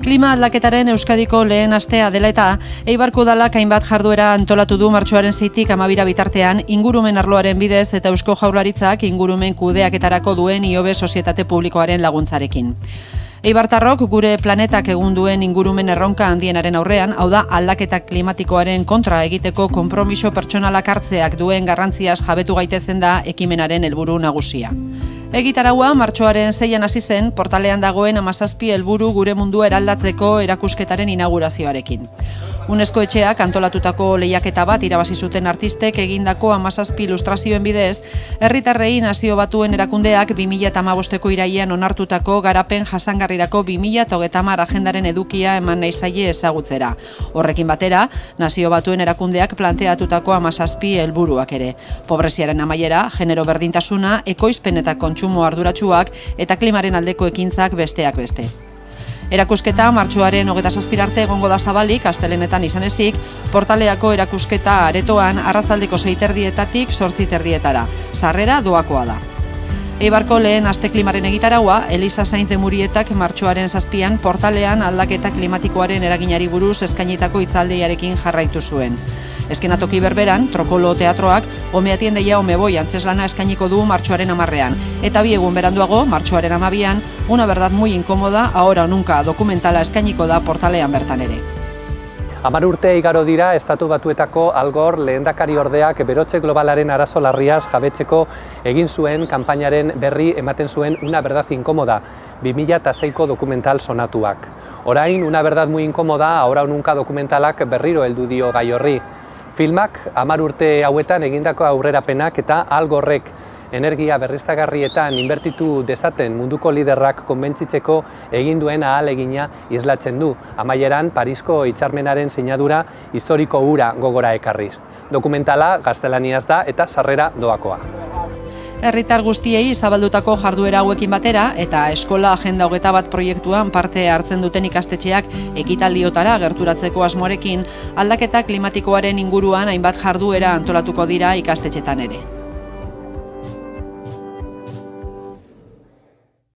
Klima aldaketaren Euskadiko lehen astea dela eta Eibarko Udalak hainbat jarduera antolatu du martxoaren 6tik 12 bitartean ingurumen arloaren bidez eta Eusko Jaurlaritzak ingurumen kudeaketarako duen IOB sozietate publikoaren laguntzarekin. Eibartarrok gure planetak egun duen ingurumen erronka handienaren aurrean, hau da aldaketa klimatikoaren kontra egiteko konpromiso pertsonalak hartzeak duen garrantziaz jabetu gaitezen da ekimenaren helburu nagusia. Egitaraua martxoaren 6an hasi zen, portalean dagoen 17 helburu gure mundua eraldatzeko erakusketaren inaugurazioarekin. UNESCO etxeak antolatutako lehiaketa bat irabazi zuten artistek egindako 17 ilustrazioen bidez, herritarrei Nazio Batuen erakundeak 2015ko irailean onartutako garapen jasangarrirako 2030 agendaren edukia eman nahi zaie ezagutzera. Horrekin batera, Nazio Batuen erakundeak planteatutako 17 helburuak ere. Pobreziaren amaiera, genero berdintasuna, ekoizpen eta kontsumo arduratsuak eta klimaren aldeko ekintzak besteak beste. Erakusketa martxoaren 27 arte egongo da zabalik, astelehenetan izan ezik, portaleako erakusketa aretoan arratsaldeko 6:30 8:30. Sarrera doakoa da. Eibarko lehen aste klimaren egitaraua, Elisa Sainz de Murietak martxoaren 7an portalean aldaketa klimatikoaren eraginari buruz eskainitako hitzaldiarekin jarraitu zuen. Eskenatoki berberan, Trokolo teatroak Ome atiende ome boi antzeslana eskainiko du martxoaren 10ean. Eta 2 egun beranduago, martxoaren 12an, Una verdad muy incómoda, ahora o nunca dokumentala eskainiko da portalean bertan ere. 10 urte igaro dira Estatu Batuetako Al Gore lehendakari ordeak berotze globalaren arazo larriaz jabetzeko egin zuen kanpainaren berri ematen zuen Una verdad incómoda, 2006ko dokumental sonatuak. Orain, Una verdad muy incómoda, ahora o nunca dokumentalak berriro heldu dio gai horri. Filmak 10 urte hauetan egindako aurrerapenak eta Al Gorek energia berriztagarrietan inbertitu dezaten munduko liderrak konbentzitzeko egin duen ahalegina islatzen du, amaieran Parisko hitzarmenaren sinadura historiko hura gogora ekarriz. Dokumentala gaztelaniaz da eta sarrera doakoa. Herritar guztiei zabaldutako jarduera hauekin batera eta Eskola Agenda 21 proiektuan parte hartzen duten ikastetxeak ekitaldiotara gerturatzeko asmoarekin aldaketa klimatikoaren inguruan hainbat jarduera antolatuko dira ikastetxetan ere.